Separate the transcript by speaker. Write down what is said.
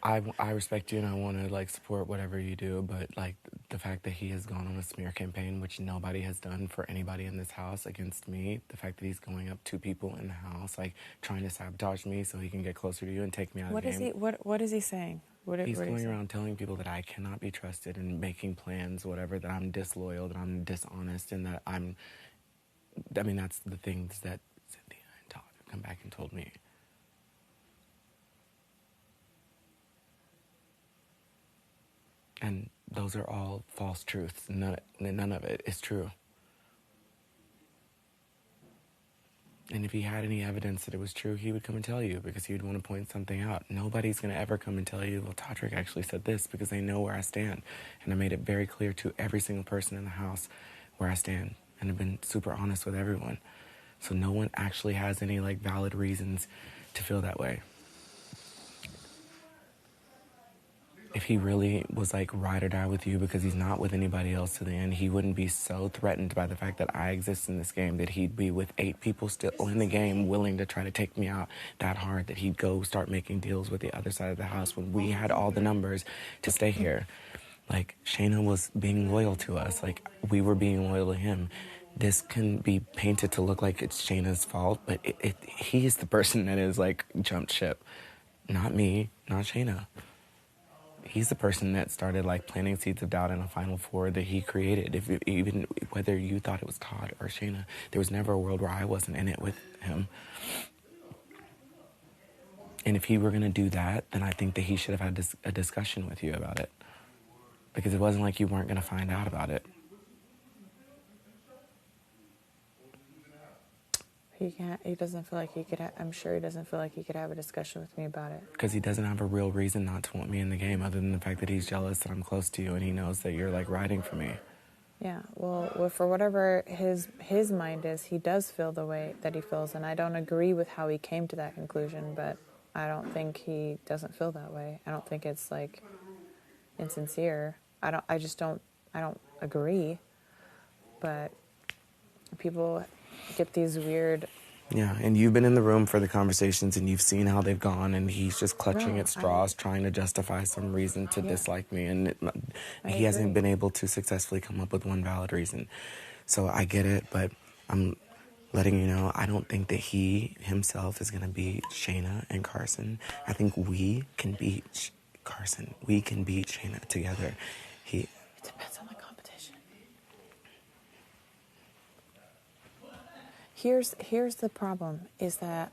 Speaker 1: I respect you and I want to like support whatever you do, but like the fact that he has gone on a smear campaign, which nobody has done for anybody in this house against me, the fact that he's going up to people in the house, like trying to sabotage me so he can get closer to you and take me out of the game.
Speaker 2: What is he saying?
Speaker 1: He's going around telling people that I cannot be trusted and making plans, whatever, that I'm disloyal, that I'm dishonest, and that I mean, that's the things that Cynthia and Todd have come back and told me. And those are all false truths. None of it is true. And if he had any evidence that it was true, he would come and tell you because he would want to point something out. Nobody's going to ever come and tell you, well, Todrick actually said this, because they know where I stand. And I made it very clear to every single person in the house where I stand. And I've been super honest with everyone. So no one actually has any like valid reasons to feel that way. If he really was like ride or die with you because he's not with anybody else to the end, he wouldn't be so threatened by the fact that I exist in this game that he'd be with 8 people still in the game willing to try to take me out that hard, that he'd go start making deals with the other side of the house when we had all the numbers to stay here. Like, Shayna was being loyal to us. Like, we were being loyal to him. This can be painted to look like it's Shayna's fault, but he is the person that is like jumped ship. Not me, not Shayna. He's the person that started like planting seeds of doubt in a Final Four that he created. Even whether you thought it was Todd or Shayna, there was never a world where I wasn't in it with him. And if he were going to do that, then I think that he should have had a discussion with you about it. Because it wasn't like you weren't going to find out about it.
Speaker 2: He doesn't feel like he could I'm sure he doesn't feel like he could have a discussion with me about it.
Speaker 1: Because he doesn't have a real reason not to want me in the game other than the fact that he's jealous that I'm close to you and he knows that you're like riding for me.
Speaker 2: Yeah, well, for whatever his mind is, he does feel the way that he feels, and I don't agree with how he came to that conclusion, but I don't think he doesn't feel that way. I don't think it's like insincere. I don't agree. But people get these weird...
Speaker 1: Yeah, and you've been in the room for the conversations and you've seen how they've gone, and he's just clutching at straws, trying to justify some reason to dislike me, and he hasn't been able to successfully come up with one valid reason. So I get it, but I'm letting you know, I don't think that he himself is going to beat Shayna and Carson. I think we can beat Carson. We can beat Shayna together.
Speaker 2: It depends on the competition. Here's the problem, is that